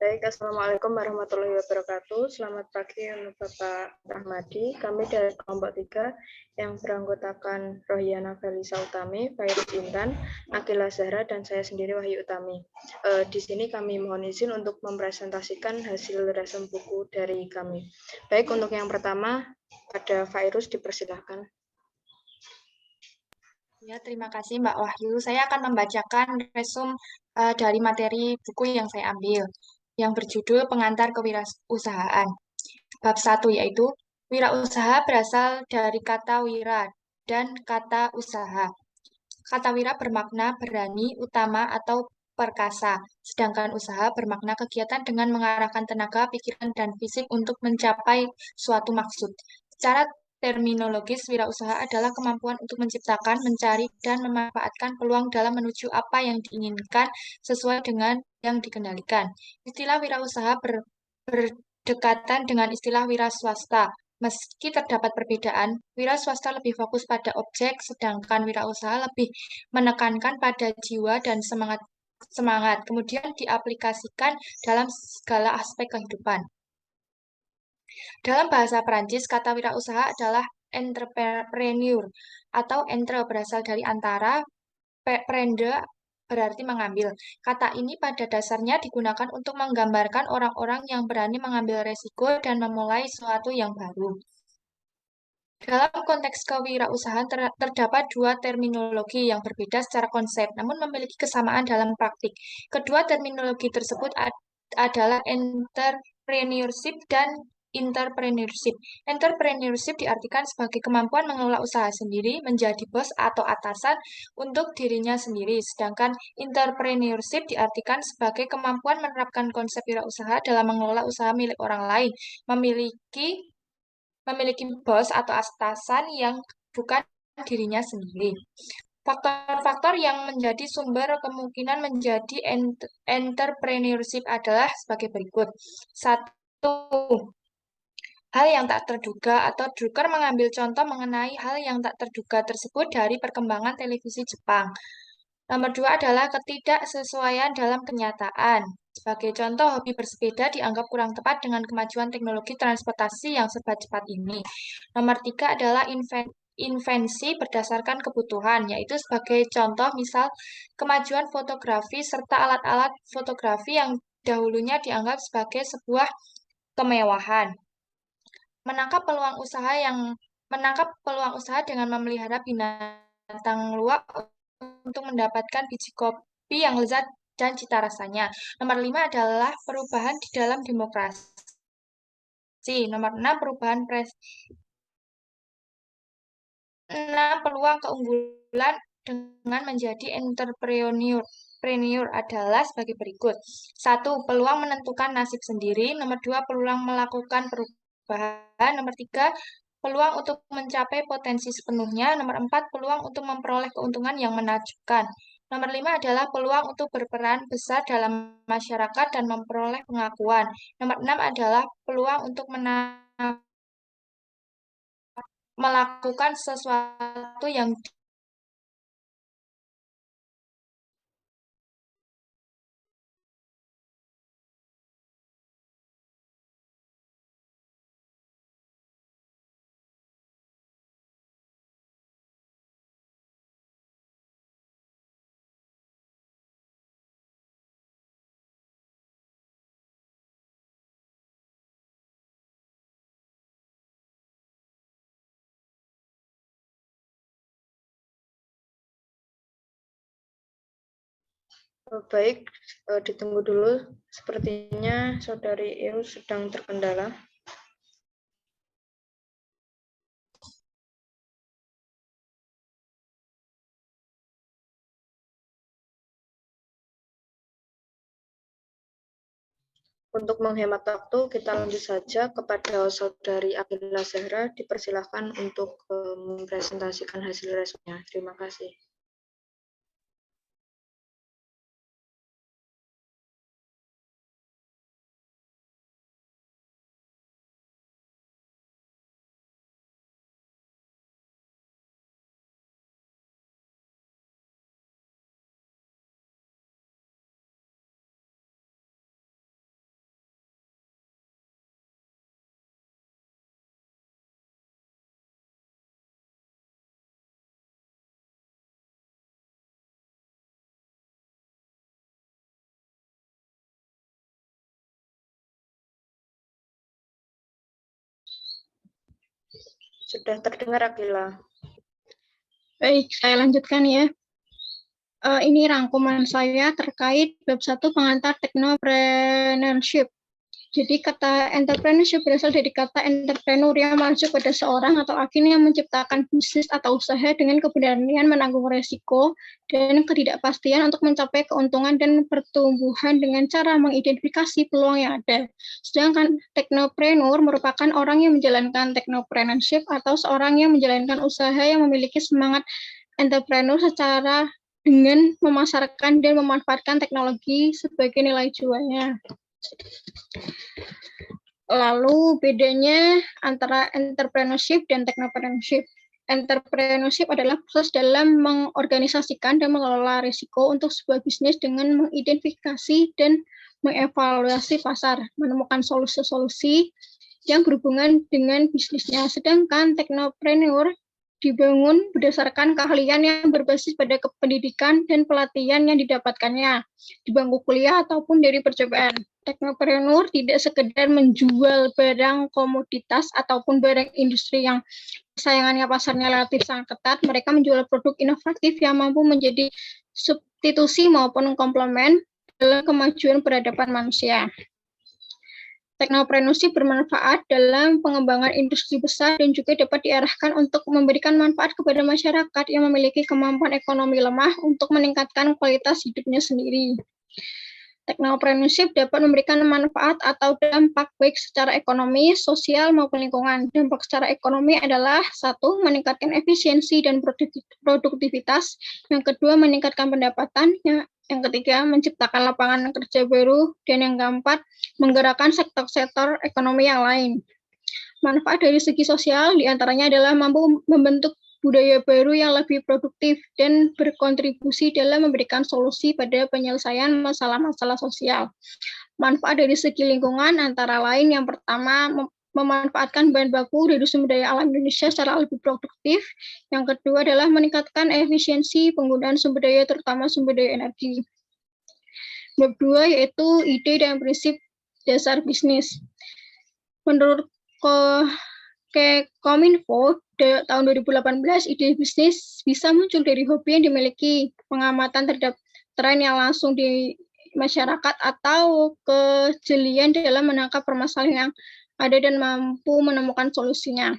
Baik, Assalamualaikum warahmatullahi wabarakatuh. Selamat pagi untuk Bapak Rahmadi. Kami dari kelompok 3 yang beranggotakan Rohyana Felisa Utami, Fairuz Intan, Akila Zahra, dan saya sendiri Wahyu Utami. Di sini kami mohon izin untuk mempresentasikan hasil resum buku dari kami. Baik, untuk yang pertama, pada Fairuz dipersilahkan. Ya, terima kasih Mbak Wahyu. Saya akan membacakan resum dari materi buku yang saya ambil, yang berjudul Pengantar Kewirausahaan. Bab 1 yaitu wirausaha berasal dari kata wira dan kata usaha. Kata wira bermakna berani, utama, atau perkasa, sedangkan usaha bermakna kegiatan dengan mengarahkan tenaga, pikiran, dan fisik untuk mencapai suatu maksud. Secara terminologis, wirausaha adalah kemampuan untuk menciptakan, mencari, dan memanfaatkan peluang dalam menuju apa yang diinginkan sesuai dengan yang dikendalikan. Istilah wirausaha berdekatan dengan istilah wira swasta. Meski terdapat perbedaan, wira swasta lebih fokus pada objek, sedangkan wira usaha lebih menekankan pada jiwa dan semangat, kemudian diaplikasikan dalam segala aspek kehidupan. Dalam bahasa Perancis, kata wirausaha adalah entrepreneur atau entre berasal dari antara, prendre berarti mengambil. Kata ini pada dasarnya digunakan untuk menggambarkan orang-orang yang berani mengambil resiko dan memulai sesuatu yang baru. Dalam konteks kewirausahaan terdapat dua terminologi yang berbeda secara konsep, namun memiliki kesamaan dalam praktik. Kedua terminologi tersebut adalah entrepreneurship dan entrepreneurship. Entrepreneurship diartikan sebagai kemampuan mengelola usaha sendiri, menjadi bos atau atasan untuk dirinya sendiri, sedangkan entrepreneurship diartikan sebagai kemampuan menerapkan konsep wirausaha dalam mengelola usaha milik orang lain, memiliki bos atau atasan yang bukan dirinya sendiri. Faktor-faktor yang menjadi sumber kemungkinan menjadi entrepreneurship adalah sebagai berikut. Satu, hal yang tak terduga atau Drucker mengambil contoh mengenai hal yang tak terduga tersebut dari perkembangan televisi Jepang. Nomor dua adalah ketidaksesuaian dalam kenyataan. Sebagai contoh, hobi bersepeda dianggap kurang tepat dengan kemajuan teknologi transportasi yang serba cepat ini. Nomor tiga adalah invensi berdasarkan kebutuhan, yaitu sebagai contoh misal kemajuan fotografi serta alat-alat fotografi yang dahulunya dianggap sebagai sebuah kemewahan. Menangkap peluang usaha dengan memelihara binatang luwak untuk mendapatkan biji kopi yang lezat dan cita rasanya. Nomor 5 adalah perubahan di dalam demokrasi. Nomor 6 peluang keunggulan dengan menjadi entrepreneur adalah sebagai berikut. Satu, peluang menentukan nasib sendiri. Nomor 2, peluang melakukan perubahan. Nomor 3, peluang untuk mencapai potensi sepenuhnya. Nomor 4, peluang untuk memperoleh keuntungan yang menakjubkan. Nomor 5 adalah peluang untuk berperan besar dalam masyarakat dan memperoleh pengakuan. Nomor 6 adalah peluang untuk melakukan sesuatu yang Baik, ditunggu dulu. Sepertinya Saudari Irus sedang terkendala. Untuk menghemat waktu, kita lanjut saja kepada Saudari Akila Zahra. Dipersilahkan untuk mempresentasikan hasil resumnya. Terima kasih. Sudah terdengar, Akila. Baik, saya lanjutkan ya. Ini rangkuman saya terkait bab 1 pengantar technopreneurship. Jadi kata entrepreneurship berasal dari kata entrepreneur yang merujuk pada seorang atau agen yang menciptakan bisnis atau usaha dengan keberanian menanggung resiko dan ketidakpastian untuk mencapai keuntungan dan pertumbuhan dengan cara mengidentifikasi peluang yang ada. Sedangkan technopreneur merupakan orang yang menjalankan technopreneurship atau seorang yang menjalankan usaha yang memiliki semangat entrepreneur secara dengan memasarkan dan memanfaatkan teknologi sebagai nilai jualnya. Lalu bedanya antara entrepreneurship dan technopreneurship. Entrepreneurship adalah proses dalam mengorganisasikan dan mengelola risiko untuk sebuah bisnis dengan mengidentifikasi dan mengevaluasi pasar, menemukan solusi-solusi yang berhubungan dengan bisnisnya. Sedangkan technopreneur dibangun berdasarkan keahlian yang berbasis pada pendidikan dan pelatihan yang didapatkannya di bangku kuliah ataupun dari percobaan. Technopreneur tidak sekedar menjual barang komoditas ataupun barang industri yang sayangannya pasarnya relatif sangat ketat. Mereka menjual produk inovatif yang mampu menjadi substitusi maupun komplement dalam kemajuan peradaban manusia. Teknopreneurship bermanfaat dalam pengembangan industri besar dan juga dapat diarahkan untuk memberikan manfaat kepada masyarakat yang memiliki kemampuan ekonomi lemah untuk meningkatkan kualitas hidupnya sendiri. Teknopreneurship dapat memberikan manfaat atau dampak baik secara ekonomi, sosial, maupun lingkungan. Dampak secara ekonomi adalah 1. Meningkatkan efisiensi dan produktivitas. Yang kedua, meningkatkan pendapatan. Yang ketiga, menciptakan lapangan kerja baru. Dan yang keempat, menggerakkan sektor-sektor ekonomi yang lain. Manfaat dari segi sosial diantaranya adalah mampu membentuk budaya baru yang lebih produktif dan berkontribusi dalam memberikan solusi pada penyelesaian masalah-masalah sosial. Manfaat dari segi lingkungan antara lain yang pertama, memanfaatkan bahan baku dari sumber daya alam Indonesia secara lebih produktif. Yang kedua adalah meningkatkan efisiensi penggunaan sumber daya, terutama sumber daya energi. Bab 2 yaitu ide dan prinsip dasar bisnis. Menurut Kominfo, tahun 2018, ide bisnis bisa muncul dari hobi yang dimiliki, pengamatan terhadap tren yang langsung di masyarakat, atau kejelian dalam menangkap permasalahan yang ada dan mampu menemukan solusinya.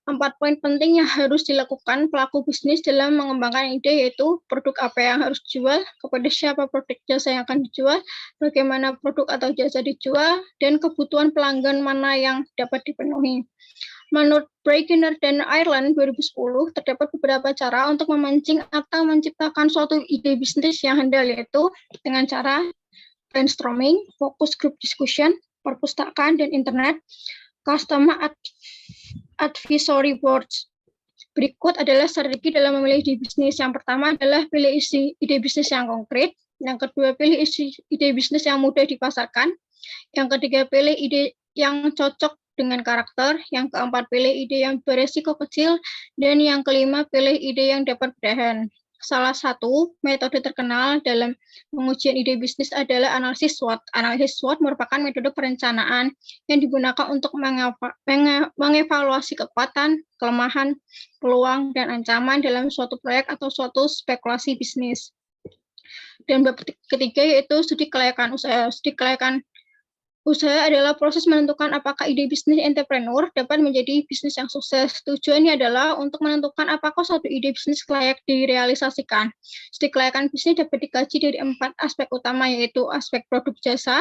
4 poin penting yang harus dilakukan pelaku bisnis dalam mengembangkan ide yaitu produk apa yang harus dijual, kepada siapa produk jasa yang akan dijual, bagaimana produk atau jasa dijual, dan kebutuhan pelanggan mana yang dapat dipenuhi. Menurut Breakiner dan Ireland 2010, terdapat beberapa cara untuk memancing atau menciptakan suatu ide bisnis yang handal, yaitu dengan cara brainstorming, focus group discussion, perpustakaan dan internet, customer advisory boards. Berikut adalah strategi dalam memilih ide bisnis. Yang pertama adalah pilih ide bisnis yang konkret. Yang kedua, pilih ide bisnis yang mudah dipasarkan. Yang ketiga, pilih ide yang cocok dengan karakter. Yang keempat, pilih ide yang beresiko kecil. Dan yang kelima, pilih ide yang dapat bertahan. Salah satu metode terkenal dalam pengujian ide bisnis adalah analisis SWOT. Analisis SWOT merupakan metode perencanaan yang digunakan untuk mengevaluasi kekuatan, kelemahan, peluang, dan ancaman dalam suatu proyek atau suatu spekulasi bisnis. Dan bab ketiga yaitu studi kelayakan usaha. Studi kelayakan usaha adalah proses menentukan apakah ide bisnis entrepreneur dapat menjadi bisnis yang sukses. Tujuannya adalah untuk menentukan apakah suatu ide bisnis layak direalisasikan. Studi kelayakan bisnis dapat dikaji dari 4 aspek utama, yaitu aspek produk jasa,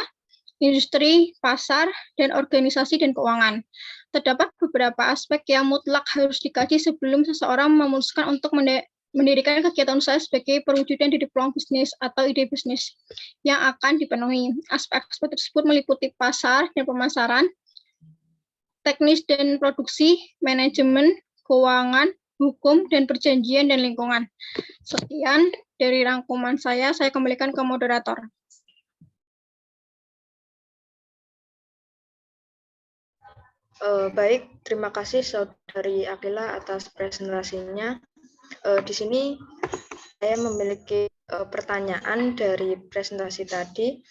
industri, pasar, dan organisasi dan keuangan. Terdapat beberapa aspek yang mutlak harus dikaji sebelum seseorang memutuskan untuk mendirikan kegiatan usaha sebagai perwujudan dari peluang bisnis atau ide bisnis yang akan dipenuhi. Aspek-aspek tersebut meliputi pasar dan pemasaran, teknis dan produksi, manajemen, keuangan, hukum, dan perjanjian dan lingkungan. Sekian dari rangkuman saya kembalikan ke moderator. Baik, terima kasih Saudari Akila atas presentasinya. Di sini saya memiliki pertanyaan dari presentasi tadi.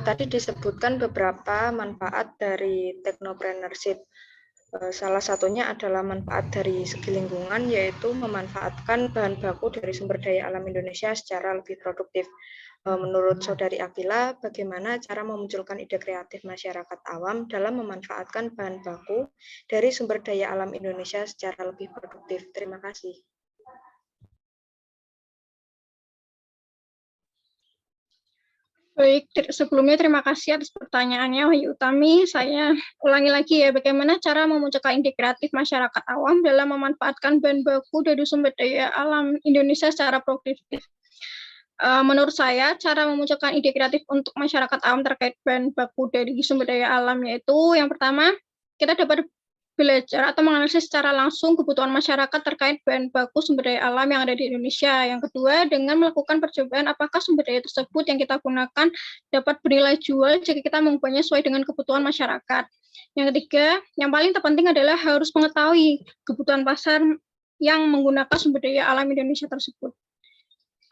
Tadi disebutkan beberapa manfaat dari technopreneurship. Salah satunya adalah manfaat dari segi lingkungan, yaitu memanfaatkan bahan baku dari sumber daya alam Indonesia secara lebih produktif. Menurut Saudari Akila, bagaimana cara memunculkan ide kreatif masyarakat awam dalam memanfaatkan bahan baku dari sumber daya alam Indonesia secara lebih produktif? Terima kasih. Baik, sebelumnya terima kasih atas pertanyaannya, Wahyu Utami. Saya ulangi lagi ya, bagaimana cara memunculkan ide kreatif masyarakat awam dalam memanfaatkan bahan baku dari sumber daya alam Indonesia secara produktif. Menurut saya, cara memunculkan ide kreatif untuk masyarakat awam terkait bahan baku dari sumber daya alam yaitu yang pertama, kita dapat belajar atau menganalisis secara langsung kebutuhan masyarakat terkait bahan baku sumber daya alam yang ada di Indonesia. Yang kedua, dengan melakukan percobaan apakah sumber daya tersebut yang kita gunakan dapat bernilai jual jika kita mengubahnya sesuai dengan kebutuhan masyarakat. Yang ketiga, yang paling terpenting adalah harus mengetahui kebutuhan pasar yang menggunakan sumber daya alam Indonesia tersebut.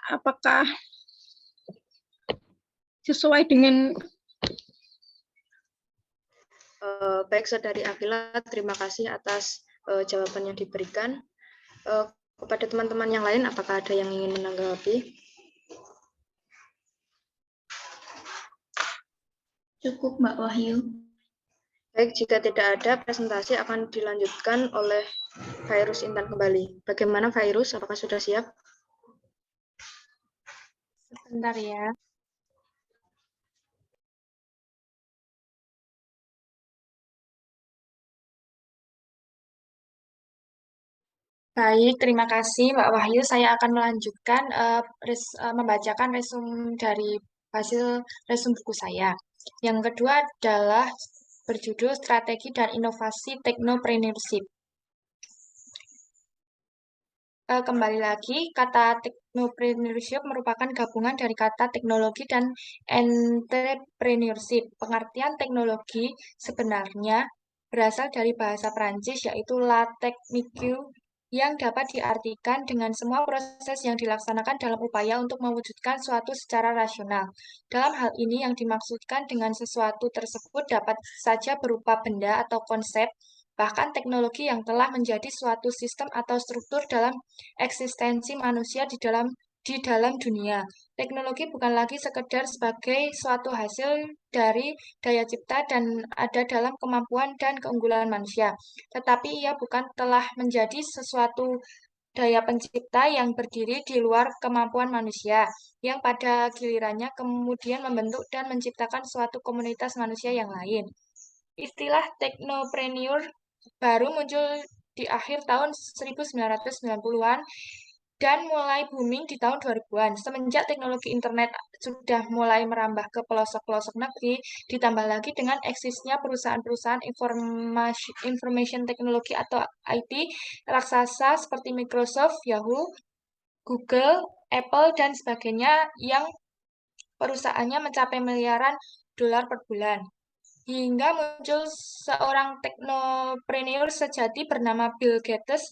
Apakah sesuai dengan Baik, Saudari Akila, terima kasih atas jawaban yang diberikan. Kepada teman-teman yang lain, apakah ada yang ingin menanggapi? Cukup, Mbak Wahyu. Baik, jika tidak ada, presentasi akan dilanjutkan oleh Fairuz Intan kembali. Bagaimana Fairuz, apakah sudah siap? Sebentar ya. Baik, terima kasih Mbak Wahyu. Saya akan melanjutkan membacakan resum dari hasil resum buku saya. Yang kedua adalah berjudul Strategi dan Inovasi Technopreneurship. Kembali lagi, kata technopreneurship merupakan gabungan dari kata teknologi dan entrepreneurship. Pengertian teknologi sebenarnya berasal dari bahasa Prancis yaitu la technique yang dapat diartikan dengan semua proses yang dilaksanakan dalam upaya untuk mewujudkan suatu secara rasional. Dalam hal ini yang dimaksudkan dengan sesuatu tersebut dapat saja berupa benda atau konsep, bahkan teknologi yang telah menjadi suatu sistem atau struktur dalam eksistensi manusia di dalam dunia. Teknologi bukan lagi sekedar sebagai suatu hasil dari daya cipta dan ada dalam kemampuan dan keunggulan manusia, tetapi ia bukan telah menjadi sesuatu daya pencipta yang berdiri di luar kemampuan manusia, yang pada gilirannya kemudian membentuk dan menciptakan suatu komunitas manusia yang lain. Istilah teknopreneur baru muncul di akhir tahun 1990-an dan mulai booming di tahun 2000-an. Semenjak teknologi internet sudah mulai merambah ke pelosok-pelosok negeri, ditambah lagi dengan eksisnya perusahaan-perusahaan information teknologi atau IT raksasa seperti Microsoft, Yahoo, Google, Apple, dan sebagainya yang perusahaannya mencapai miliaran dolar per bulan. Hingga muncul seorang teknopreneur sejati bernama Bill Gates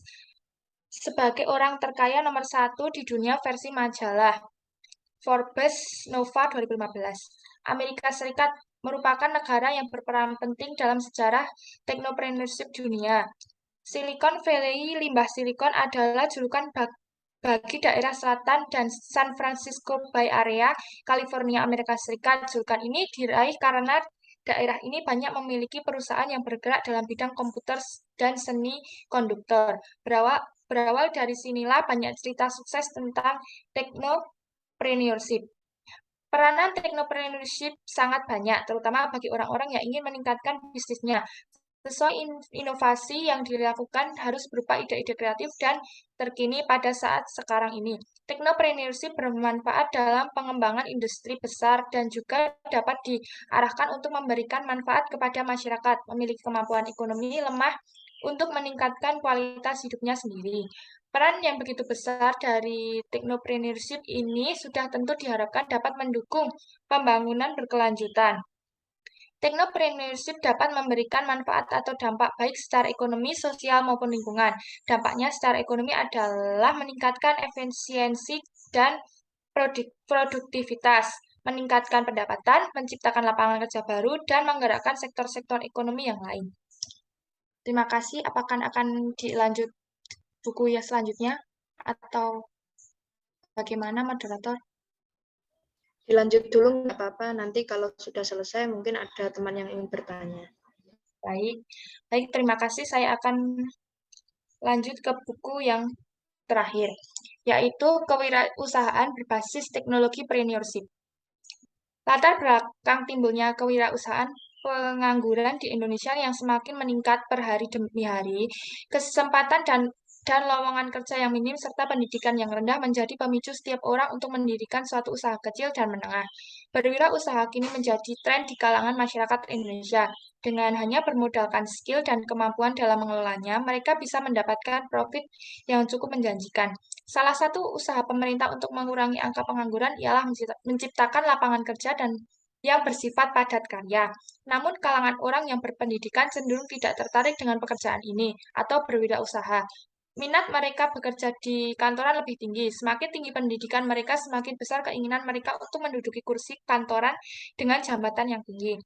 sebagai orang terkaya nomor 1 di dunia versi majalah Forbes Nova 2015. Amerika Serikat merupakan negara yang berperan penting dalam sejarah teknopreneurship dunia. Silicon Valley, limbah silikon adalah julukan bagi daerah selatan dan San Francisco Bay Area, California, Amerika Serikat. Julukan ini diraih karena daerah ini banyak memiliki perusahaan yang bergerak dalam bidang komputer dan seni konduktor. Berawal dari sinilah banyak cerita sukses tentang teknopreneurship. Peranan teknopreneurship sangat banyak, terutama bagi orang-orang yang ingin meningkatkan bisnisnya. Sesuai inovasi yang dilakukan harus berupa ide-ide kreatif dan terkini pada saat sekarang ini. Teknopreneurship bermanfaat dalam pengembangan industri besar dan juga dapat diarahkan untuk memberikan manfaat kepada masyarakat, memiliki kemampuan ekonomi lemah untuk meningkatkan kualitas hidupnya sendiri. Peran yang begitu besar dari teknopreneurship ini sudah tentu diharapkan dapat mendukung pembangunan berkelanjutan. Teknopreneurship dapat memberikan manfaat atau dampak baik secara ekonomi, sosial, maupun lingkungan. Dampaknya secara ekonomi adalah meningkatkan efisiensi dan produktivitas, meningkatkan pendapatan, menciptakan lapangan kerja baru, dan menggerakkan sektor-sektor ekonomi yang lain. Terima kasih. Apakah akan dilanjut buku yang selanjutnya atau bagaimana, moderator? Dilanjut dulu nggak apa-apa, nanti kalau sudah selesai mungkin ada teman yang ingin bertanya. Baik, baik. Terima kasih. Saya akan lanjut ke buku yang terakhir, yaitu kewirausahaan berbasis teknologi Preneurship. Latar belakang timbulnya kewirausahaan pengangguran di Indonesia yang semakin meningkat per hari demi hari, kesempatan dan lowongan kerja yang minim serta pendidikan yang rendah menjadi pemicu setiap orang untuk mendirikan suatu usaha kecil dan menengah. Berwirausaha kini menjadi tren di kalangan masyarakat Indonesia. Dengan hanya bermodalkan skill dan kemampuan dalam mengelolanya, mereka bisa mendapatkan profit yang cukup menjanjikan. Salah satu usaha pemerintah untuk mengurangi angka pengangguran ialah menciptakan lapangan kerja dan yang bersifat padat karya. Namun kalangan orang yang berpendidikan cenderung tidak tertarik dengan pekerjaan ini atau berwirausaha. Minat mereka bekerja di kantoran lebih tinggi. Semakin tinggi pendidikan mereka, semakin besar keinginan mereka untuk menduduki kursi kantoran dengan jabatan yang tinggi.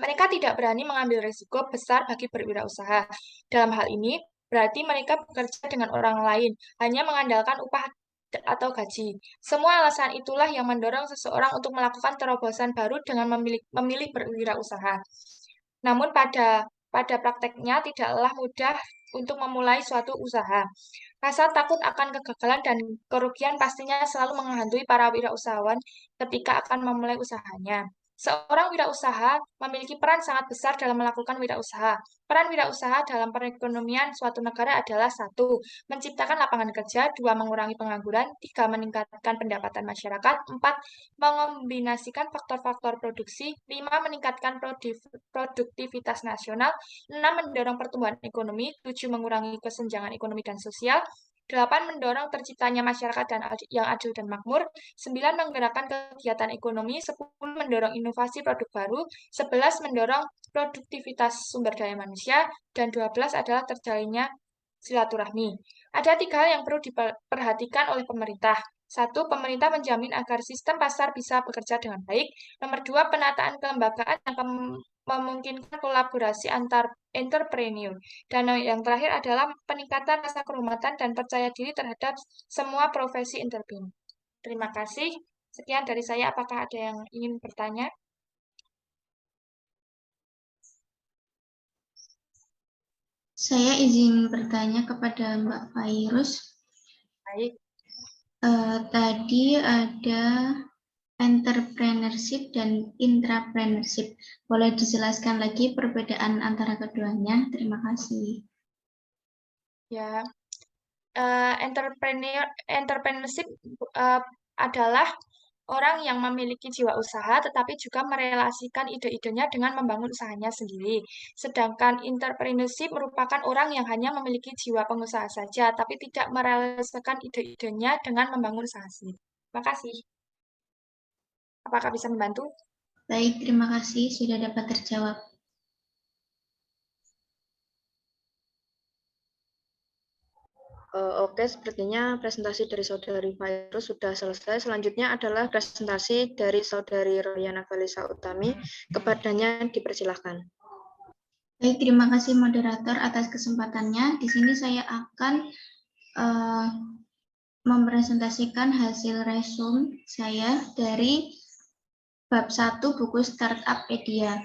Mereka tidak berani mengambil risiko besar bagi berwirausaha. Dalam hal ini, berarti mereka bekerja dengan orang lain, hanya mengandalkan upah atau gaji. Semua alasan itulah yang mendorong seseorang untuk melakukan terobosan baru dengan memilih berwirausaha. Namun pada prakteknya tidaklah mudah untuk memulai suatu usaha. Rasa takut akan kegagalan dan kerugian pastinya selalu menghantui para wirausahawan ketika akan memulai usahanya. Seorang wirausaha memiliki peran sangat besar dalam melakukan wirausaha. Peran wirausaha dalam perekonomian suatu negara adalah 1. Menciptakan lapangan kerja, 2. Mengurangi pengangguran, 3. Meningkatkan pendapatan masyarakat, 4. Mengombinasikan faktor-faktor produksi, 5. Meningkatkan produktivitas nasional, 6. Mendorong pertumbuhan ekonomi, 7. Mengurangi kesenjangan ekonomi dan sosial, 8. Mendorong terciptanya masyarakat yang adil dan makmur, 9. Menggerakkan kegiatan ekonomi, 10. Mendorong inovasi produk baru, 11. Mendorong produktivitas sumber daya manusia, dan 12 adalah terjalinnya silaturahmi. Ada 3 hal yang perlu diperhatikan oleh pemerintah. 1. Pemerintah menjamin agar sistem pasar bisa bekerja dengan baik. Nomor 2. Penataan kelembagaan yang memungkinkan kolaborasi antar entrepreneur. Dan yang terakhir adalah peningkatan rasa kehormatan dan percaya diri terhadap semua profesi entrepreneur. Terima kasih. Sekian dari saya. Apakah ada yang ingin bertanya? Saya izin bertanya kepada Mbak Fairuz. Baik. Tadi ada entrepreneurship dan intrapreneurship. Boleh dijelaskan lagi perbedaan antara keduanya? Terima kasih. Ya, entrepreneurship adalah orang yang memiliki jiwa usaha tetapi juga merelasikan ide-idenya dengan membangun usahanya sendiri. Sedangkan entrepreneurship merupakan orang yang hanya memiliki jiwa pengusaha saja tapi tidak merelasikan ide-idenya dengan membangun usaha sendiri. Terima kasih. Apakah bisa membantu? Baik, terima kasih sudah dapat terjawab. Oke, sepertinya presentasi dari Saudari Fairuz sudah selesai. Selanjutnya adalah presentasi dari Saudari Royana Felisa Utami. Kepadanya dipersilahkan. Baik, terima kasih moderator atas kesempatannya. Di sini saya akan mempresentasikan hasil resume saya dari bab 1 buku Startuppedia.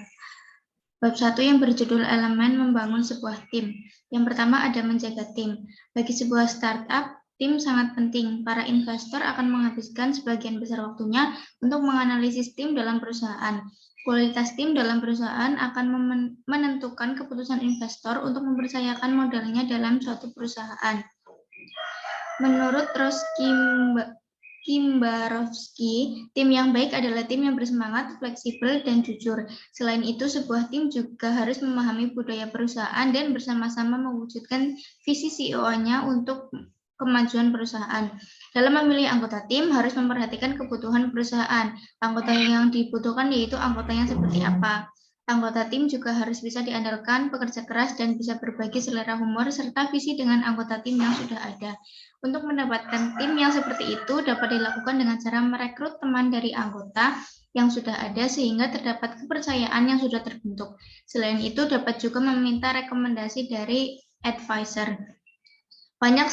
Bab 1 yang berjudul elemen membangun sebuah tim. Yang pertama ada menjaga tim. Bagi sebuah startup, tim sangat penting. Para investor akan menghabiskan sebagian besar waktunya untuk menganalisis tim dalam perusahaan. Kualitas tim dalam perusahaan akan menentukan keputusan investor untuk mempercayakan modalnya dalam suatu perusahaan. Menurut Ross Kimbarowski, tim yang baik adalah tim yang bersemangat, fleksibel, dan jujur. Selain itu, sebuah tim juga harus memahami budaya perusahaan dan bersama-sama mewujudkan visi CEO-nya untuk kemajuan perusahaan. Dalam memilih anggota tim, harus memperhatikan kebutuhan perusahaan. Anggota yang dibutuhkan yaitu anggotanya seperti apa. Anggota tim juga harus bisa diandalkan, bekerja keras, dan bisa berbagi selera humor serta visi dengan anggota tim yang sudah ada. Untuk mendapatkan tim yang seperti itu dapat dilakukan dengan cara merekrut teman dari anggota, yang sudah ada sehingga terdapat kepercayaan yang sudah terbentuk. Selain itu, dapat juga meminta rekomendasi dari advisor. Banyak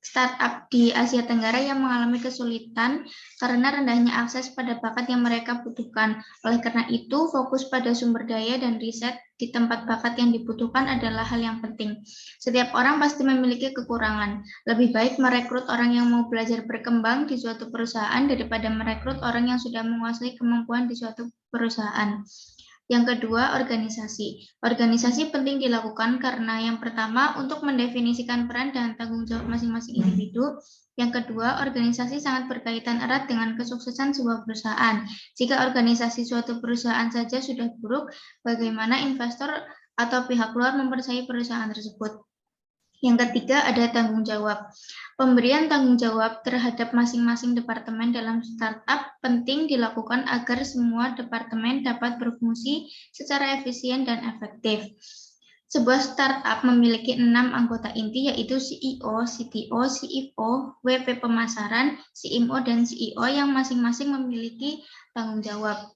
startup di Asia Tenggara yang mengalami kesulitan karena rendahnya akses pada bakat yang mereka butuhkan. Oleh karena itu, fokus pada sumber daya dan riset di tempat bakat yang dibutuhkan adalah hal yang penting. Setiap orang pasti memiliki kekurangan. Lebih baik merekrut orang yang mau belajar berkembang di suatu perusahaan daripada merekrut orang yang sudah menguasai kemampuan di suatu perusahaan. Yang kedua, organisasi. Organisasi penting dilakukan karena yang pertama, untuk mendefinisikan peran dan tanggung jawab masing-masing individu. Yang kedua, organisasi sangat berkaitan erat dengan kesuksesan sebuah perusahaan. Jika organisasi suatu perusahaan saja sudah buruk, bagaimana investor atau pihak luar mempercayai perusahaan tersebut? Yang ketiga, ada tanggung jawab. Pemberian tanggung jawab terhadap masing-masing departemen dalam startup penting dilakukan agar semua departemen dapat berfungsi secara efisien dan efektif. Sebuah startup memiliki 6 anggota inti, yaitu CEO, CTO, CFO, WP pemasaran, CMO, dan CEO yang masing-masing memiliki tanggung jawab.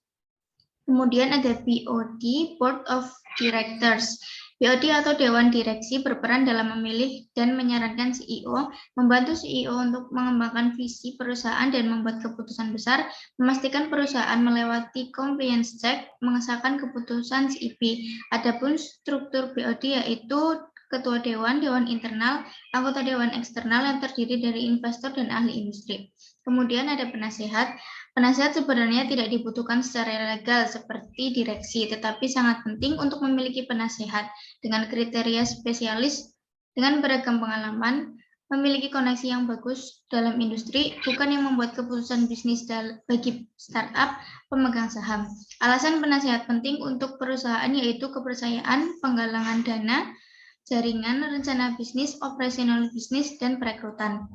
Kemudian ada BOD, Board of Directors. BOD atau Dewan Direksi berperan dalam memilih dan menyarankan CEO, membantu CEO untuk mengembangkan visi perusahaan dan membuat keputusan besar, memastikan perusahaan melewati compliance check, mengesahkan keputusan CIP. Adapun struktur BOD yaitu Ketua Dewan, Dewan Internal, anggota Dewan Eksternal yang terdiri dari investor dan ahli industri. Kemudian ada penasehat. Penasehat sebenarnya tidak dibutuhkan secara legal seperti direksi, tetapi sangat penting untuk memiliki penasehat dengan kriteria spesialis, dengan beragam pengalaman, memiliki koneksi yang bagus dalam industri, bukan yang membuat keputusan bisnis bagi startup, pemegang saham. Alasan penasehat penting untuk perusahaan yaitu kepercayaan, penggalangan dana, jaringan, rencana bisnis, operasional bisnis, dan perekrutan.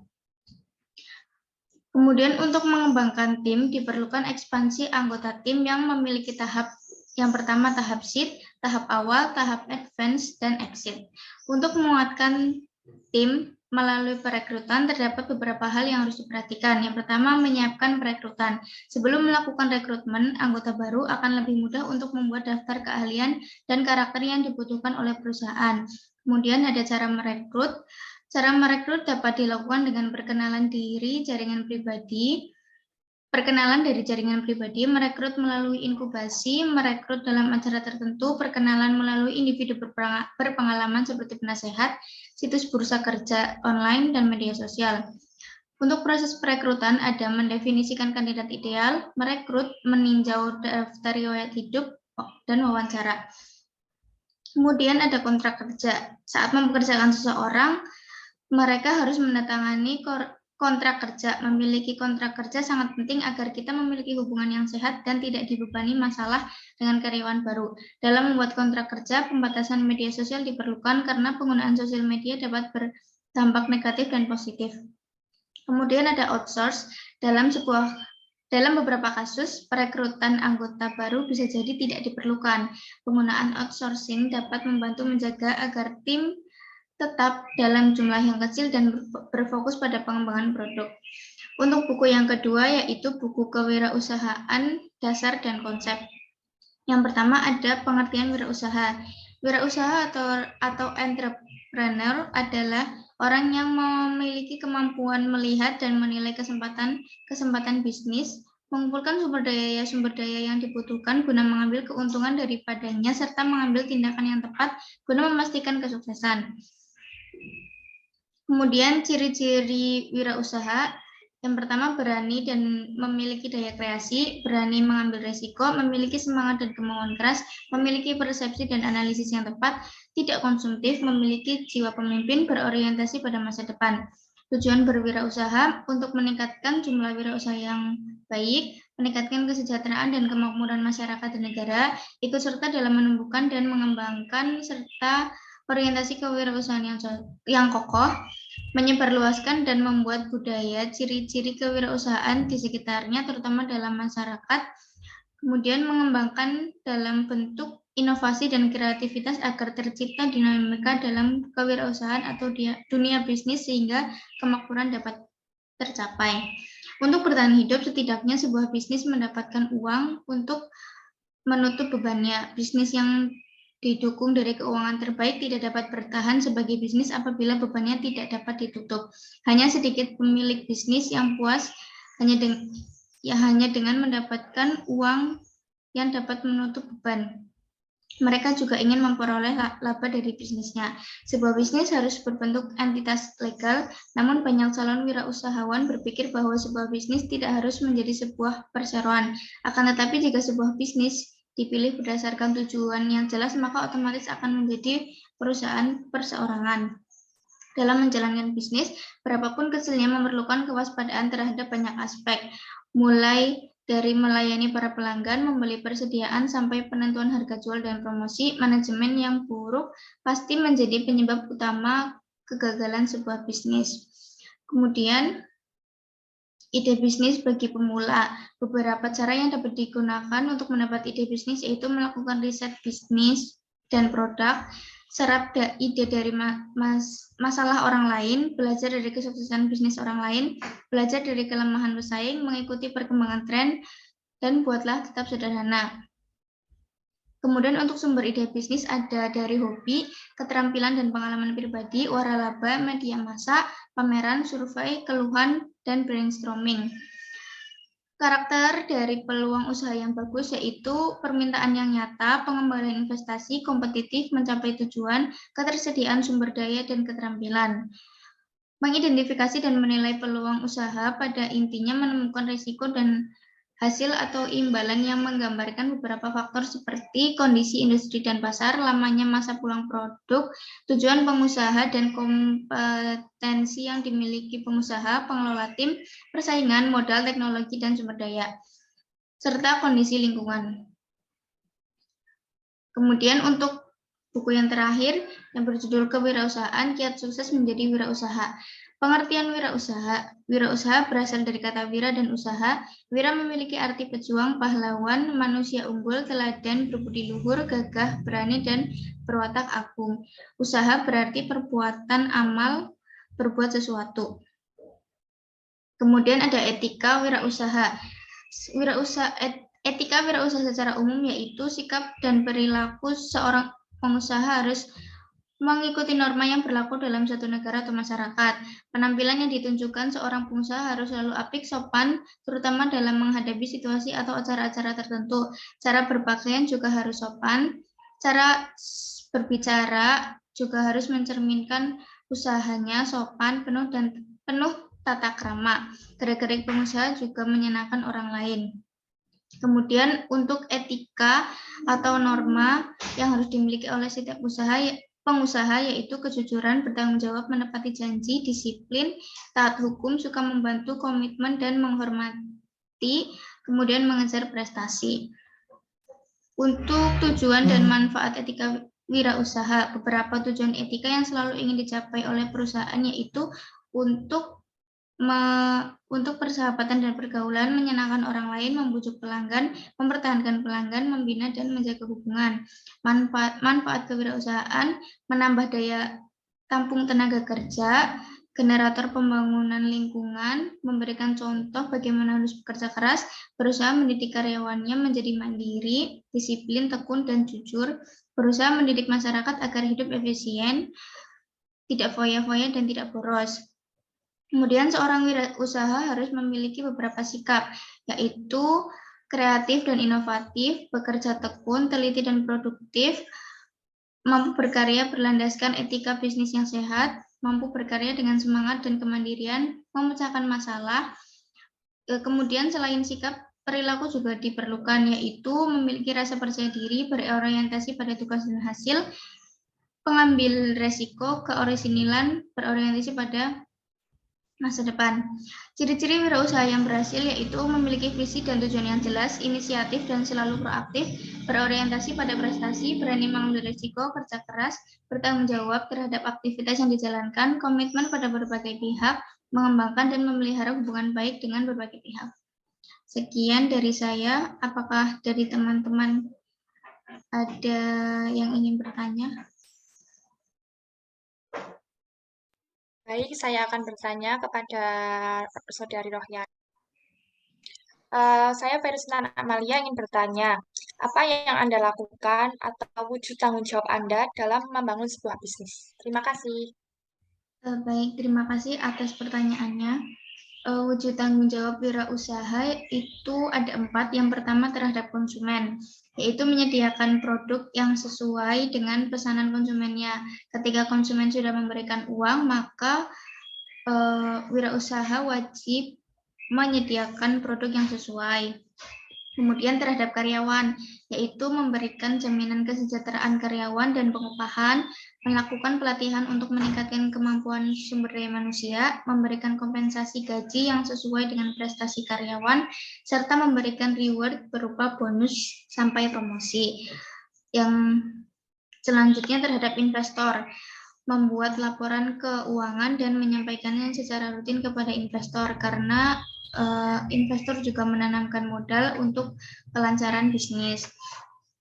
Kemudian untuk mengembangkan tim diperlukan ekspansi anggota tim yang memiliki tahap yang pertama tahap seed, tahap awal, tahap advance, dan exit. Untuk menguatkan tim melalui perekrutan terdapat beberapa hal yang harus diperhatikan. Yang pertama, menyiapkan perekrutan. Sebelum melakukan rekrutmen, anggota baru akan lebih mudah untuk membuat daftar keahlian dan karakter yang dibutuhkan oleh perusahaan. Kemudian ada cara merekrut. Cara merekrut dapat dilakukan dengan perkenalan dari jaringan pribadi, merekrut melalui inkubasi, merekrut dalam acara tertentu, perkenalan melalui individu berpengalaman seperti penasehat, situs bursa kerja online, dan media sosial. Untuk proses perekrutan ada mendefinisikan kandidat ideal, merekrut, meninjau daftar riwayat hidup, dan wawancara. Kemudian ada kontrak kerja. Saat mempekerjakan seseorang, mereka harus menandatangani kontrak kerja. Memiliki kontrak kerja sangat penting agar kita memiliki hubungan yang sehat dan tidak dibebani masalah dengan karyawan baru. Dalam membuat kontrak kerja, pembatasan media sosial diperlukan karena penggunaan sosial media dapat berdampak negatif dan positif. Kemudian ada outsource. Dalam beberapa kasus, perekrutan anggota baru bisa jadi tidak diperlukan. Penggunaan outsourcing dapat membantu menjaga agar tim tetap dalam jumlah yang kecil dan berfokus pada pengembangan produk. Untuk buku yang kedua yaitu buku Kewirausahaan Dasar dan Konsep. Yang pertama ada pengertian wirausaha. Wirausaha atau entrepreneur adalah orang yang memiliki kemampuan melihat dan menilai kesempatan bisnis, mengumpulkan sumber daya yang dibutuhkan guna mengambil keuntungan daripadanya serta mengambil tindakan yang tepat guna memastikan kesuksesan. Kemudian ciri-ciri wirausaha, yang pertama berani dan memiliki daya kreasi, berani mengambil risiko, memiliki semangat dan kemauan keras, memiliki persepsi dan analisis yang tepat, tidak konsumtif, memiliki jiwa pemimpin, berorientasi pada masa depan. Tujuan berwirausaha untuk meningkatkan jumlah wirausaha yang baik, meningkatkan kesejahteraan dan kemakmuran masyarakat dan negara, ikut serta dalam menumbuhkan dan mengembangkan serta orientasi kewirausahaan yang kokoh, menyebarluaskan dan membuat budaya ciri-ciri kewirausahaan di sekitarnya, terutama dalam masyarakat, kemudian mengembangkan dalam bentuk inovasi dan kreativitas agar tercipta dinamika dalam kewirausahaan atau dunia bisnis sehingga kemakmuran dapat tercapai. Untuk bertahan hidup, setidaknya sebuah bisnis mendapatkan uang untuk menutup bebannya. Bisnis yang didukung dari keuangan terbaik tidak dapat bertahan sebagai bisnis apabila bebannya tidak dapat ditutup. Hanya sedikit pemilik bisnis yang puas hanya dengan mendapatkan uang yang dapat menutup beban. Mereka juga ingin memperoleh laba dari bisnisnya. Sebuah bisnis harus berbentuk entitas legal, namun banyak calon wirausahawan berpikir bahwa sebuah bisnis tidak harus menjadi sebuah perseroan. Akan tetapi jika sebuah bisnis dipilih berdasarkan tujuan yang jelas, maka otomatis akan menjadi perusahaan perseorangan. Dalam menjalankan bisnis, berapapun kecilnya memerlukan kewaspadaan terhadap banyak aspek, mulai dari melayani para pelanggan, membeli persediaan, sampai penentuan harga jual dan promosi. Manajemen yang buruk pasti menjadi penyebab utama kegagalan sebuah bisnis. Kemudian, ide bisnis bagi pemula. Beberapa cara yang dapat digunakan untuk mendapat ide bisnis yaitu melakukan riset bisnis dan produk, serap ide dari masalah orang lain, belajar dari kesuksesan bisnis orang lain, belajar dari kelemahan pesaing, mengikuti perkembangan tren, dan buatlah tetap sederhana. Kemudian untuk sumber ide bisnis ada dari hobi, keterampilan dan pengalaman pribadi, waralaba, media massa, pameran, survei, keluhan, dan brainstorming. Karakter dari peluang usaha yang bagus yaitu permintaan yang nyata, pengembangan investasi, kompetitif, mencapai tujuan, ketersediaan sumber daya, dan keterampilan. Mengidentifikasi dan menilai peluang usaha pada intinya menemukan risiko dan hasil atau imbalan yang menggambarkan beberapa faktor seperti kondisi industri dan pasar, lamanya masa pulang produk, tujuan pengusaha dan kompetensi yang dimiliki pengusaha, pengelola tim, persaingan, modal, teknologi, dan sumber daya, serta kondisi lingkungan. Kemudian untuk buku yang terakhir yang berjudul Kewirausahaan, Kiat Sukses Menjadi Wirausaha. Pengertian wirausaha. Wirausaha berasal dari kata wira dan usaha. Wira memiliki arti pejuang, pahlawan, manusia unggul, teladan, berbudi luhur, gagah, berani, dan berwatak agung. Usaha berarti perbuatan amal, berbuat sesuatu. Kemudian ada etika wirausaha. Etika wirausaha secara umum yaitu sikap dan perilaku seorang pengusaha harus mengikuti norma yang berlaku dalam suatu negara atau masyarakat. Penampilan yang ditunjukkan seorang pengusaha harus selalu apik, sopan, terutama dalam menghadapi situasi atau acara-acara tertentu. Cara berpakaian juga harus sopan. Cara berbicara juga harus mencerminkan usahanya sopan, penuh tata krama. Gerak-gerik pengusaha juga menyenangkan orang lain. Kemudian untuk etika atau norma yang harus dimiliki oleh setiap pengusaha yaitu kejujuran, bertanggung jawab, menepati janji, disiplin, taat hukum, suka membantu, komitmen, dan menghormati, kemudian mengejar prestasi. Untuk tujuan dan manfaat etika wirausaha, beberapa tujuan etika yang selalu ingin dicapai oleh perusahaan yaitu untuk persahabatan dan pergaulan, menyenangkan orang lain, membujuk pelanggan, mempertahankan pelanggan, membina dan menjaga hubungan. Manfaat kewirausahaan, menambah daya tampung tenaga kerja, generator pembangunan lingkungan, memberikan contoh bagaimana harus bekerja keras, berusaha mendidik karyawannya menjadi mandiri, disiplin, tekun, dan jujur, berusaha mendidik masyarakat agar hidup efisien, tidak foya-foya, dan tidak boros. Kemudian seorang wirausaha harus memiliki beberapa sikap, yaitu kreatif dan inovatif, bekerja tekun, teliti dan produktif, mampu berkarya berlandaskan etika bisnis yang sehat, mampu berkarya dengan semangat dan kemandirian, memecahkan masalah. Kemudian selain sikap, perilaku juga diperlukan, yaitu memiliki rasa percaya diri, berorientasi pada tugas dan hasil, pengambil resiko, keorisinilan, berorientasi pada masa depan. Ciri-ciri wirausaha yang berhasil yaitu memiliki visi dan tujuan yang jelas, inisiatif dan selalu proaktif, berorientasi pada prestasi, berani mengambil risiko, kerja keras, bertanggung jawab terhadap aktivitas yang dijalankan, komitmen pada berbagai pihak, mengembangkan dan memelihara hubungan baik dengan berbagai pihak. Sekian dari saya. Apakah dari teman-teman ada yang ingin bertanya? Baik, saya akan bertanya kepada Saudari Rohyan. Saya Feristan Amalia ingin bertanya, apa yang Anda lakukan atau wujud tanggung jawab Anda dalam membangun sebuah bisnis? Terima kasih. Baik, terima kasih atas pertanyaannya. Wujud tanggung jawab wirausaha itu ada 4. Yang pertama terhadap konsumen, yaitu menyediakan produk yang sesuai dengan pesanan konsumennya. Ketika konsumen sudah memberikan uang, maka wirausaha wajib menyediakan produk yang sesuai. Kemudian terhadap karyawan, yaitu memberikan jaminan kesejahteraan karyawan dan pengupahan, melakukan pelatihan untuk meningkatkan kemampuan sumber daya manusia, memberikan kompensasi gaji yang sesuai dengan prestasi karyawan, serta memberikan reward berupa bonus sampai promosi. Yang selanjutnya terhadap investor, membuat laporan keuangan dan menyampaikannya secara rutin kepada investor, karena investor juga menanamkan modal untuk kelancaran bisnis.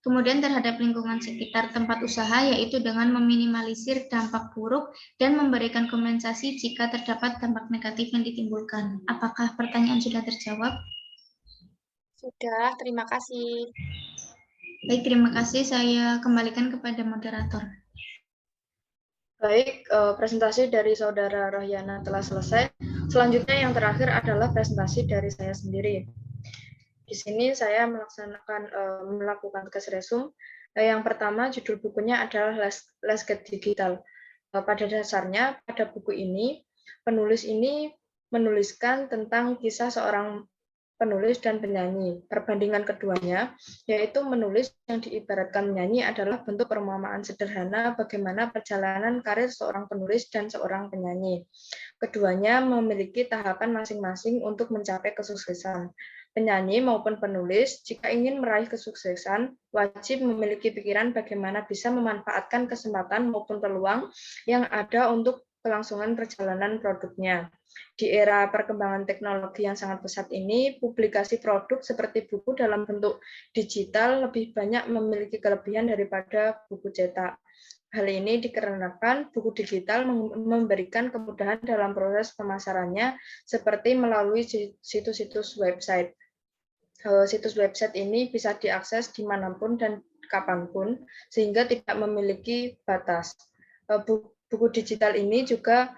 Kemudian terhadap lingkungan sekitar tempat usaha, yaitu dengan meminimalisir dampak buruk dan memberikan kompensasi jika terdapat dampak negatif yang ditimbulkan. Apakah pertanyaan sudah terjawab? Sudah, terima kasih. Baik, terima kasih. Saya kembalikan kepada moderator. Baik, presentasi dari Saudara Rohyana telah selesai. Selanjutnya yang terakhir adalah presentasi dari saya sendiri. Di sini saya melakukan tugas resum. Yang pertama, judul bukunya adalah Let's Get Digital. Pada dasarnya, pada buku ini, penulis ini menuliskan tentang kisah seorang penulis dan penyanyi. Perbandingan keduanya, yaitu menulis yang diibaratkan menyanyi adalah bentuk perumpamaan sederhana bagaimana perjalanan karir seorang penulis dan seorang penyanyi. Keduanya memiliki tahapan masing-masing untuk mencapai kesuksesan. Penyanyi maupun penulis, jika ingin meraih kesuksesan, wajib memiliki pikiran bagaimana bisa memanfaatkan kesempatan maupun peluang yang ada untuk kelangsungan perjalanan produknya. Di era perkembangan teknologi yang sangat pesat ini, publikasi produk seperti buku dalam bentuk digital lebih banyak memiliki kelebihan daripada buku cetak. Hal ini dikarenakan buku digital memberikan kemudahan dalam proses pemasarannya, seperti melalui situs-situs website. Situs website ini bisa diakses dimanapun dan kapanpun, sehingga tidak memiliki batas. Buku digital ini juga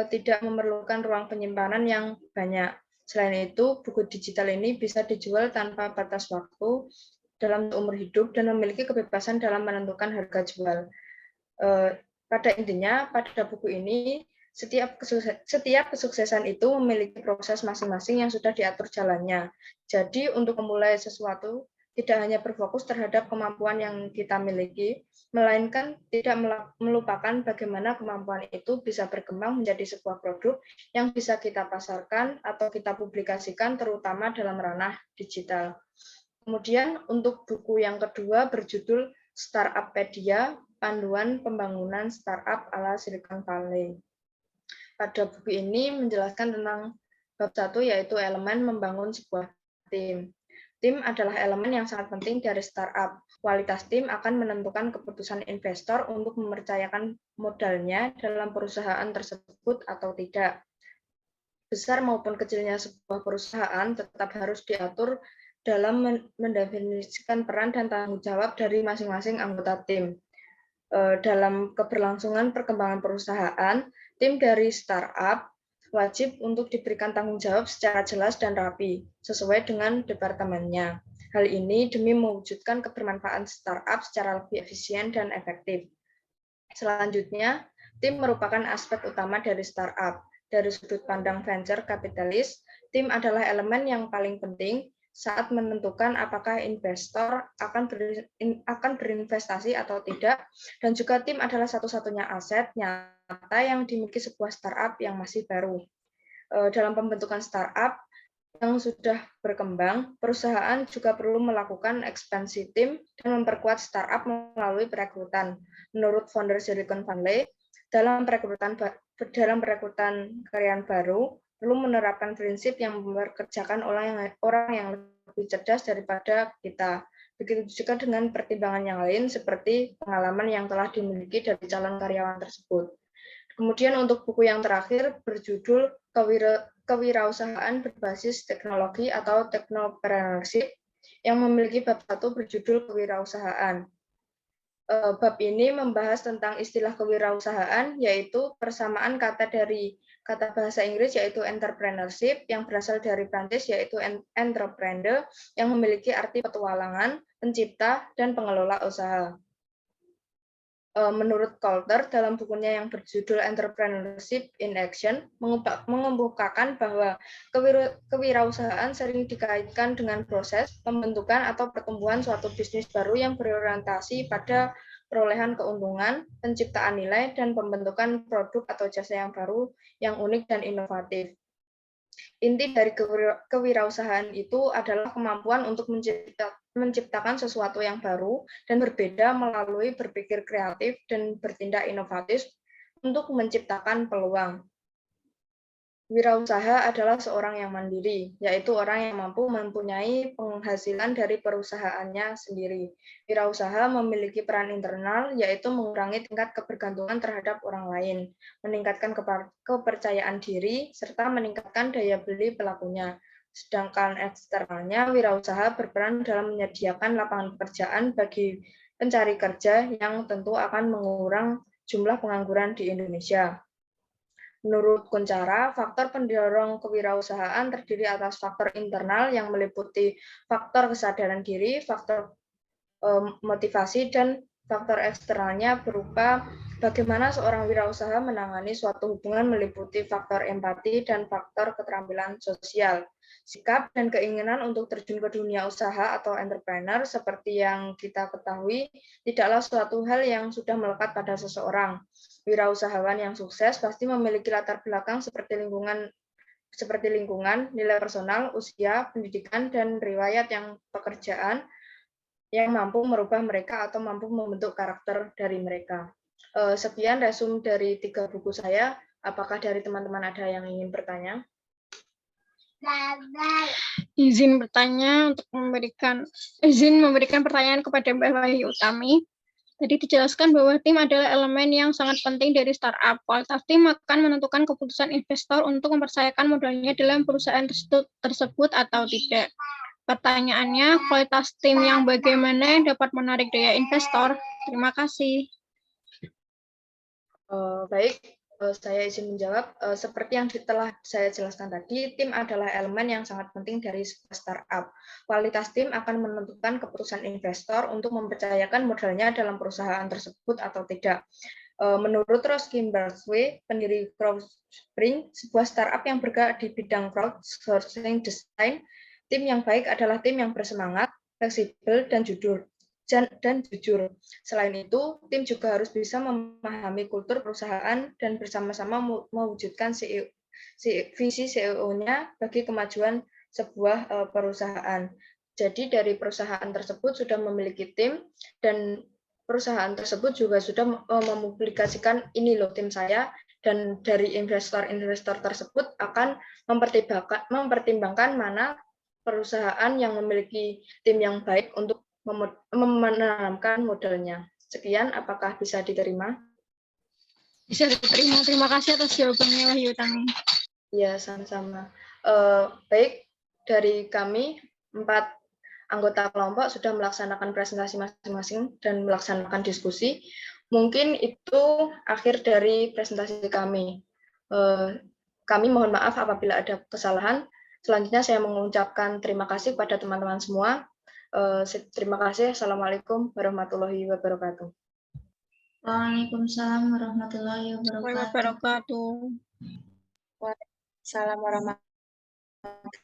tidak memerlukan ruang penyimpanan yang banyak. Selain itu, buku digital ini bisa dijual tanpa batas waktu dalam umur hidup dan memiliki kebebasan dalam menentukan harga jual. Pada intinya, pada buku ini, setiap kesuksesan itu memiliki proses masing-masing yang sudah diatur jalannya. Jadi, untuk memulai sesuatu, tidak hanya berfokus terhadap kemampuan yang kita miliki, melainkan tidak melupakan bagaimana kemampuan itu bisa berkembang menjadi sebuah produk yang bisa kita pasarkan atau kita publikasikan, terutama dalam ranah digital. Kemudian untuk buku yang kedua berjudul Startuppedia, Panduan Pembangunan Startup ala Silicon Valley. Pada buku ini menjelaskan tentang bab 1, yaitu elemen membangun sebuah tim. Tim adalah elemen yang sangat penting dari startup. Kualitas tim akan menentukan keputusan investor untuk mempercayakan modalnya dalam perusahaan tersebut atau tidak. Besar maupun kecilnya sebuah perusahaan tetap harus diatur dalam mendefinisikan peran dan tanggung jawab dari masing-masing anggota tim. Dalam keberlangsungan perkembangan perusahaan, tim dari startup wajib untuk diberikan tanggung jawab secara jelas dan rapi, sesuai dengan departemennya. Hal ini demi mewujudkan kebermanfaatan startup secara lebih efisien dan efektif. Selanjutnya, tim merupakan aspek utama dari startup. Dari sudut pandang venture kapitalis, tim adalah elemen yang paling penting saat menentukan apakah investor akan berinvestasi atau tidak, dan juga tim adalah satu-satunya aset nyata yang dimiliki sebuah startup yang masih baru. Dalam pembentukan startup yang sudah berkembang, perusahaan juga perlu melakukan ekspansi tim dan memperkuat startup melalui perekrutan. Menurut founder Silicon Valley, dalam perekrutan karyawan baru, perlu menerapkan prinsip yang mempekerjakan orang yang lebih cerdas daripada kita. Begitu juga dengan pertimbangan yang lain seperti pengalaman yang telah dimiliki dari calon karyawan tersebut. Kemudian untuk buku yang terakhir berjudul kewirausahaan berbasis teknologi atau technopreneurship yang memiliki bab 1 berjudul kewirausahaan. Bab ini membahas tentang istilah kewirausahaan, yaitu persamaan kata dari kata bahasa Inggris yaitu entrepreneurship yang berasal dari Prancis yaitu entrepreneur yang memiliki arti petualangan, pencipta, dan pengelola usaha. Menurut Coulter dalam bukunya yang berjudul Entrepreneurship in Action mengemukakan bahwa kewirausahaan sering dikaitkan dengan proses pembentukan atau pertumbuhan suatu bisnis baru yang berorientasi pada perolehan keuntungan, penciptaan nilai, dan pembentukan produk atau jasa yang baru, yang unik dan inovatif. Inti dari kewirausahaan itu adalah kemampuan untuk menciptakan sesuatu yang baru dan berbeda melalui berpikir kreatif dan bertindak inovatif untuk menciptakan peluang. Wirausaha adalah seorang yang mandiri, yaitu orang yang mampu mempunyai penghasilan dari perusahaannya sendiri. Wirausaha memiliki peran internal, yaitu mengurangi tingkat kebergantungan terhadap orang lain, meningkatkan kepercayaan diri, serta meningkatkan daya beli pelakunya. Sedangkan eksternalnya, wirausaha berperan dalam menyediakan lapangan pekerjaan bagi pencari kerja yang tentu akan mengurang jumlah pengangguran di Indonesia. Menurut Kunchara, faktor pendorong kewirausahaan terdiri atas faktor internal yang meliputi faktor kesadaran diri, faktor motivasi, dan faktor eksternalnya berupa bagaimana seorang wirausaha menangani suatu hubungan meliputi faktor empati dan faktor keterampilan sosial. Sikap dan keinginan untuk terjun ke dunia usaha atau entrepreneur seperti yang kita ketahui tidaklah suatu hal yang sudah melekat pada seseorang. Wirausahawan yang sukses pasti memiliki latar belakang seperti lingkungan, nilai personal, usia, pendidikan, dan riwayat yang pekerjaan yang mampu merubah mereka atau mampu membentuk karakter dari mereka. Sekian resume dari 3 buku saya. Apakah dari teman-teman ada yang ingin bertanya? Izin memberikan pertanyaan kepada Mbak Wahyu Utami. Tadi dijelaskan bahwa tim adalah elemen yang sangat penting dari startup. Kualitas tim akan menentukan keputusan investor untuk mempercayakan modalnya dalam perusahaan tersebut atau tidak. Pertanyaannya, kualitas tim yang bagaimana yang dapat menarik daya investor? Terima kasih. Baik, saya izin menjawab. Seperti yang telah saya jelaskan tadi, tim adalah elemen yang sangat penting dari sebuah startup. Kualitas tim akan menentukan keputusan investor untuk mempercayakan modalnya dalam perusahaan tersebut atau tidak. Menurut Ross Kimmersway, pendiri CrowdSpring, sebuah startup yang bergerak di bidang crowdsourcing design, tim yang baik adalah tim yang bersemangat, fleksibel, dan jujur. Selain itu, tim juga harus bisa memahami kultur perusahaan dan bersama-sama mewujudkan visi CEO-nya bagi kemajuan sebuah perusahaan. Jadi dari perusahaan tersebut sudah memiliki tim dan perusahaan tersebut juga sudah mempublikasikan ini loh tim saya, dan dari investor-investor tersebut akan mempertimbangkan mana perusahaan yang memiliki tim yang baik untuk menanamkan modalnya. Sekian, apakah bisa diterima? Bisa diterima. Terima kasih atas jawabannya, Wahyu Utami. Ya, sama-sama. Baik, dari kami 4 anggota kelompok sudah melaksanakan presentasi masing-masing dan melaksanakan diskusi. Mungkin itu akhir dari presentasi kami. Kami mohon maaf apabila ada kesalahan. Selanjutnya saya mengucapkan terima kasih kepada teman-teman semua. Terima kasih. Assalamualaikum warahmatullahi wabarakatuh. Waalaikumsalam warahmatullahi wabarakatuh. Waalaikumsalam warahmatullahi wabarakatuh. Waalaikumsalam warahmatullahi wabarakatuh.